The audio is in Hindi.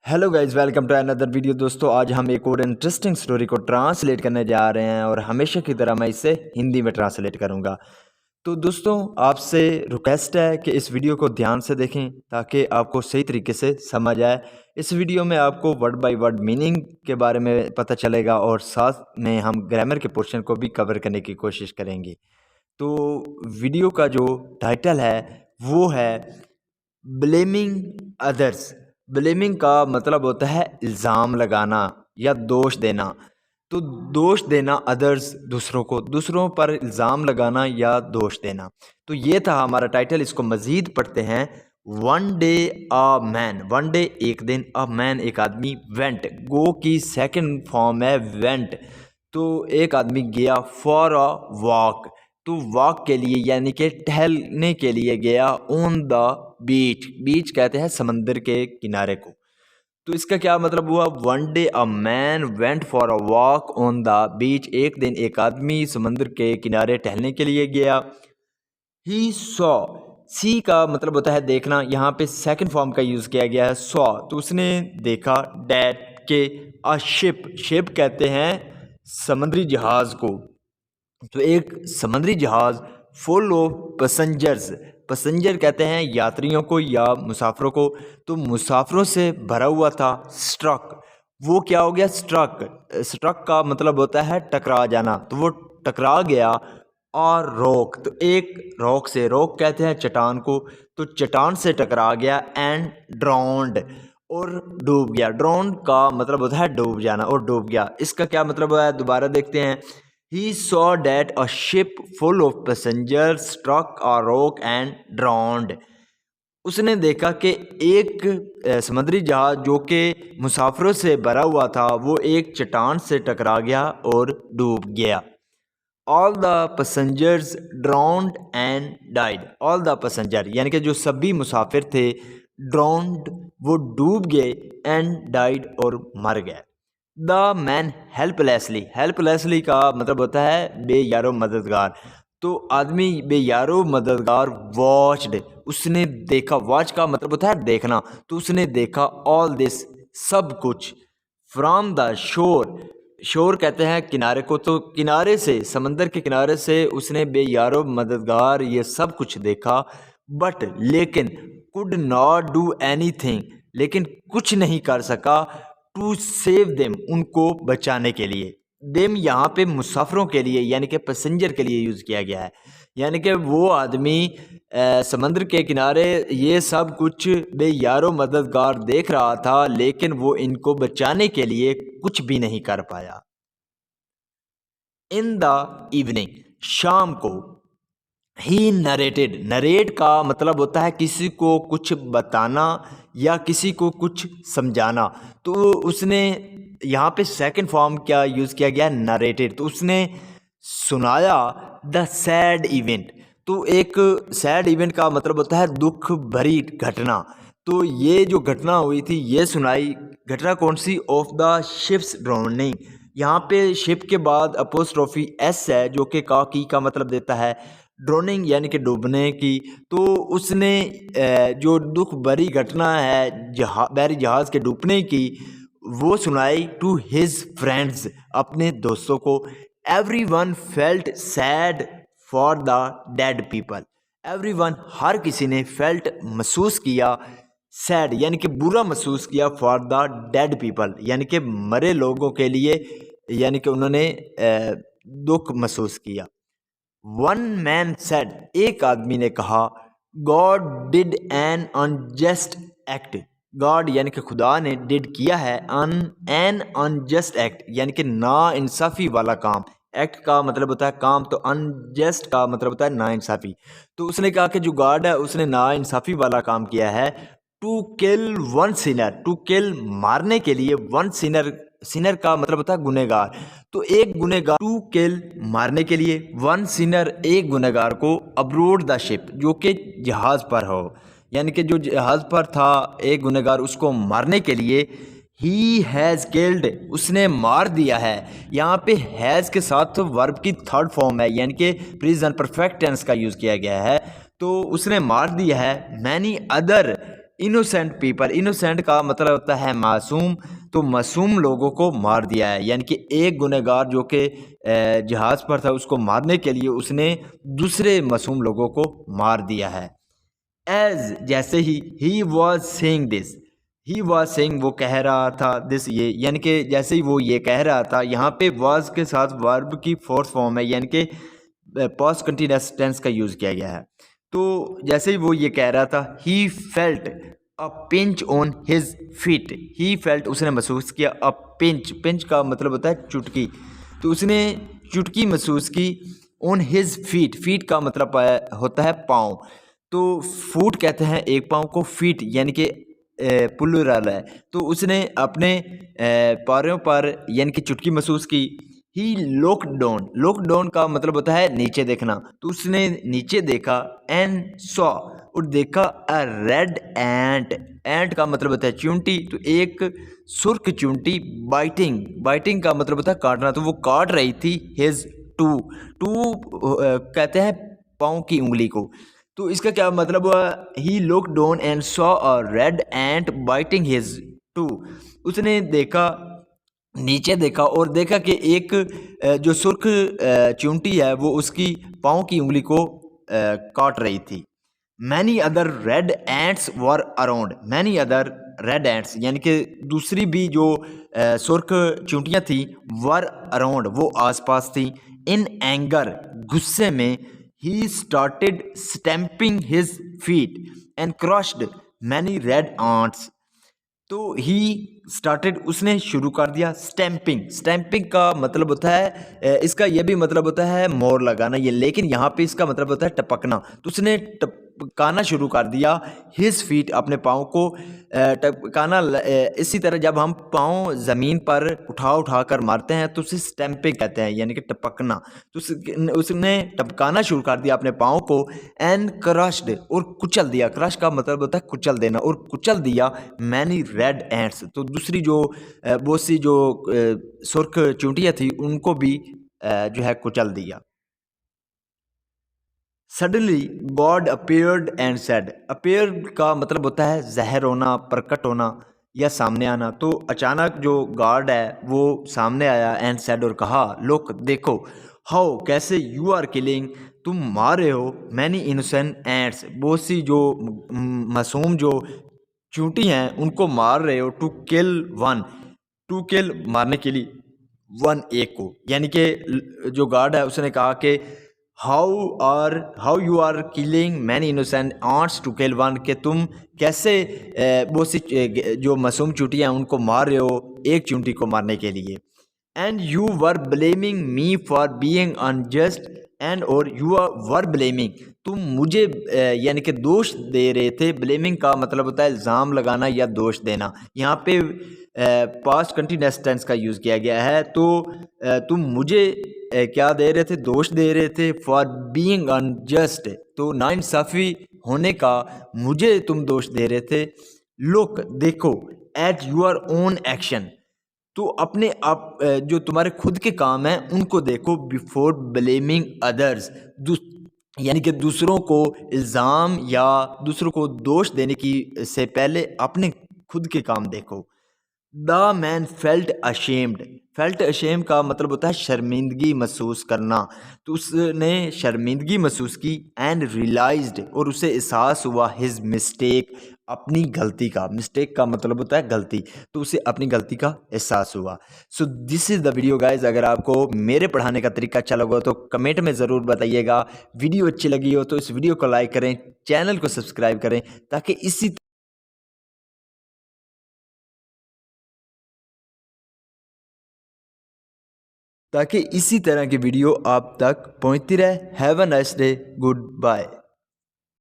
Hello guys, welcome to another video. दोस्तों, आज हम एक और इंटरेस्टिंग स्टोरी को ट्रांसलेट करने जा रहे हैं और हमेशा की तरह मैं इसे हिंदी में ट्रांसलेट करूंगा। तो दोस्तों, आपसे रिक्वेस्ट है कि इस वीडियो को ध्यान से देखें ताकि आपको सही तरीके से समझ आए। इस वीडियो में आपको वर्ड बाय वर्ड मीनिंग के बारे में पता चलेगा और साथ में हम ग्रामर के पोर्शन को भी कवर करने की कोशिश करेंगे। तो वीडियो का जो टाइटल है वो है ब्लेमिंग अदर्स। ब्लेमिंग का मतलब होता है इल्ज़ाम लगाना या दोष देना। तो दोष देना अदर्स, दूसरों पर इल्ज़ाम लगाना या दोष देना। तो ये था हमारा टाइटल। इसको मज़ीद पढ़ते हैं। One day a man, one day एक दिन, अ मैन एक आदमी, वेंट गो की सेकंड फॉर्म है वेंट। तो एक आदमी गया फॉर अ वॉक, तो वॉक के लिए यानी कि टहलने के लिए गया ऑन द बीच। बीच कहते हैं समंदर के किनारे को। तो इसका क्या मतलब हुआ? One day a man went for a walk on the beach. एक दिन एक आदमी समंदर के किनारे टहलने के लिए गया। ही सॉ, सी का मतलब होता है देखना। यहाँ पे सेकंड फॉर्म का यूज़ किया गया है सॉ। तो उसने देखा डैट के अ शिप, शिप कहते हैं समुद्री जहाज को। तो एक समुद्री जहाज फुल ऑफ पैसेंजर्स, पैसेंजर कहते हैं यात्रियों को या मुसाफिरों को। तो मुसाफिरों से भरा हुआ था। स्ट्रक, वो क्या हो गया? स्ट्रक, स्ट्रक का मतलब होता है टकरा जाना। तो वो टकरा गया। और रॉक, तो एक रॉक से, रॉक कहते हैं चट्टान को, तो चट्टान से टकरा गया। एंड ड्राउंड, और डूब गया। ड्राउंड का मतलब होता है डूब जाना, और डूब गया। इसका क्या मतलब है? दोबारा देखते हैं। He saw that a ship full of passengers struck a rock and drowned. उसने देखा कि एक समुद्री जहाज जो कि मुसाफिरों से भरा हुआ था वो एक चट्टान से टकरा गया और डूब गया। All the passengers drowned and died. All the passenger यानी कि जो सभी मुसाफिर थे, drowned वो डूब गए, and died और मर गए। द मैन हेल्पलेसली, हेल्पलेसली का मतलब होता है बेयारो मददगार। तो आदमी बेयारो मददगार वॉच्ड, उसने देखा। वॉच का मतलब होता है देखना। तो उसने देखा ऑल दिस, सब कुछ। फ्रॉम द शोर, शोर कहते हैं किनारे को। तो किनारे से, समंदर के किनारे से उसने बेयारो मददगार ये सब कुछ देखा। बट लेकिन, कुड नॉट डू एनीथिंग, लेकिन कुछ नहीं कर सका। टू सेव देम, उनको बचाने के लिए। देम यहाँ पे मुसाफिरों के लिए यानी कि पैसेंजर के लिए यूज़ किया गया है। यानी कि वो आदमी समंदर के किनारे ये सब कुछ बेयारो मददगार देख रहा था, लेकिन वो इनको बचाने के लिए कुछ भी नहीं कर पाया। इन द इवनिंग, शाम को। ही नरेटेड, नरेट का मतलब होता है किसी को कुछ बताना या किसी को कुछ समझाना। तो उसने यहाँ पे सेकंड फॉर्म क्या यूज़ किया गया? नरेटेड। तो उसने सुनाया द सैड इवेंट। तो एक सैड इवेंट का मतलब होता है दुख भरी घटना। तो ये जो घटना हुई थी ये सुनाई। घटना कौन सी? Of the ships drowning. यहाँ पे शिप के बाद अपोस्ट्रोफी एस है जो कि का मतलब देता है ड्रोनिंग यानी कि डूबने की। तो उसने जो दुख भरी घटना है बहरी जहाज़ के डूबने की वो सुनाई टू हिज फ्रेंड्स, अपने दोस्तों को। Everyone felt sad for the dead people. Everyone, हर किसी ने, फेल्ट महसूस किया, सैड यानी कि बुरा महसूस किया, फॉर द डेड पीपल यानी कि मरे लोगों के लिए, यानी कि उन्होंने दुख महसूस किया। वन मैन सेड, एक आदमी ने कहा, God did an unjust act. God यानी कि खुदा ने डिड किया है एन अनजस्ट एक्ट यानी कि ना इंसाफ़ी वाला काम। एक्ट का मतलब होता है काम, तो अनजस्ट का मतलब होता है ना इंसाफ़ी। तो उसने कहा कि जो गॉड है उसने ना इंसाफ़ी वाला काम किया है। To kill one sinner, to kill मारने के लिए, वन सिनर, सिनर का मतलब होता है गुनहगार। तो एक गुनहगार, टू किल मारने के लिए, वन सिनर एक गुनहगार को, अब्रोड द शिप जो कि जहाज़ पर हो, यानी कि जो जहाज़ पर था एक गुनहगार उसको मारने के लिए। ही हैज़ किल्ड, उसने मार दिया है। यहाँ पे हैज़ के साथ वर्ब की थर्ड फॉर्म है यानी कि प्रेजेंट परफेक्ट टेंस का यूज़ किया गया है। तो उसने मार दिया है। Many other, innocent people, innocent का मतलब होता है मासूम, तो मासूम लोगों को मार दिया है। यानी कि एक गुनहगार जो कि जहाज़ पर था उसको मारने के लिए उसने दूसरे मासूम लोगों को मार दिया है। एज जैसे he was saying this, he was saying वो कह रहा था, दिस ये यानी कि जैसे ही वो ये कह रहा था, यहाँ पे वॉज के साथ वर्ब की फोर्थ फॉर्म है यानी कि पास्ट कंटिन्यूअस टेंस का यूज़ किया गया है। तो जैसे ही वो ये कह रहा था, he felt a pinch on his feet, he felt उसने महसूस किया, अ पिंच, पिंच का मतलब होता है चुटकी, तो उसने चुटकी महसूस की ऑन हिज फीट, फीट का मतलब होता है पाँव, तो फुट कहते हैं एक पाँव को, फीट यानी कि प्लुरल है, तो उसने अपने पैरों पर यानी कि चुटकी महसूस की। ही लुक डाउन, लुक डाउन का मतलब होता है नीचे देखना, तो उसने नीचे देखा, एंड सॉ और देखा, अ रेड एंट, एंट का मतलब होता है चूंटी, तो एक सुर्ख चूंटी, बाइटिंग, बाइटिंग का मतलब होता है काटना, तो वो काट रही थी हिज टू, टू कहते हैं पाँव की उंगली को, तो इसका क्या मतलब हुआ, he look down and saw a red ant biting his toe, उसने देखा, नीचे देखा और देखा कि एक जो सुर्ख चूंटी है वो उसकी पाँव की उंगली को काट रही थी। Many other red ants were around, many other red ants यानी कि दूसरी भी जो सुर्ख चूंटियाँ थी, वर अराउंड वो आसपास थी, इन एंगर गुस्से में, he started stamping his feet and crushed many red ants, तो ही स्टार्टेड उसने शुरू कर दिया, स्टैम्पिंग, स्टैम्पिंग का मतलब होता है इसका ये भी मतलब होता है मोर लगाना ये, लेकिन यहाँ पे इसका मतलब होता है टपकना, तो उसने टपकाना शुरू कर दिया हिज फीट अपने पाँव को, टपकाना इसी तरह जब हम पाँव ज़मीन पर उठा कर मारते हैं तो उसे स्टैम्पिंग कहते हैं यानी कि टपकना, तो उसने टपकाना शुरू कर दिया अपने पाँव को, एंड क्रश्ड और कुचल दिया, क्रश का मतलब होता है कुचल देना, और कुचल दिया मैनी रेड एंट्स, तो दूसरी जो बहुत सी जो सुर्ख चूंटियाँ थी उनको भी जो है कुचल दिया। Suddenly God appeared and said, appear का मतलब होता है ज़ाहिर होना, प्रकट होना या सामने आना, तो अचानक जो गॉड है वो सामने आया, एंड सेड और कहा, लुक देखो, हाउ कैसे, यू आर किलिंग तुम मार रहे हो, मैनी इनोसेंट एंट्स बहुत सी जो मासूम जो चूंटी हैं उनको मार रहे हो, to kill one, to kill मारने के लिए, वन एक को, यानी कि जो गार्ड है उसने कहा कि how you are killing many innocent ants to kill one, कि तुम कैसे बहुत सी जो मासूम चूंटियाँ हैं उनको मार रहे हो एक चूंटी को मारने के लिए, and you were blaming me for being unjust, and और यू आर वर ब्लेमिंग तुम मुझे यानी कि दोष दे रहे थे, ब्लेमिंग का मतलब होता है इल्ज़ाम लगाना या दोष देना, यहाँ पे पास्ट कंटिन्यूअस टेंस का यूज़ किया गया है, तो तुम मुझे क्या दे रहे थे, दोष दे रहे थे, फॉर बीइंग अनजस्ट तो नाइंसाफ़ी होने का मुझे तुम दोष दे रहे थे, लुक देखो, एट यूर ओन एक्शन तो अपने आप जो तुम्हारे खुद के काम हैं उनको देखो, बिफोर ब्लेमिंग अदर्स यानी कि दूसरों को इल्ज़ाम या दूसरों को दोष देने की से पहले अपने खुद के काम देखो। The man felt ashamed, felt ashamed का मतलब होता है शर्मिंदगी महसूस करना, तो उसने शर्मिंदगी महसूस की, एंड रियलाइज्ड और उसे एहसास हुआ, हिज मिस्टेक अपनी गलती का, मिस्टेक का मतलब होता है गलती, तो उसे अपनी गलती का एहसास हुआ। So this is the video guys, अगर आपको मेरे पढ़ाने का तरीका अच्छा लगा तो कमेंट में ज़रूर बताइएगा, वीडियो अच्छी लगी हो तो इस वीडियो को लाइक करें, चैनल को सब्सक्राइब करें ताकि इसी तरह की वीडियो आप तक पहुंचती रहे। Have a nice day, good bye.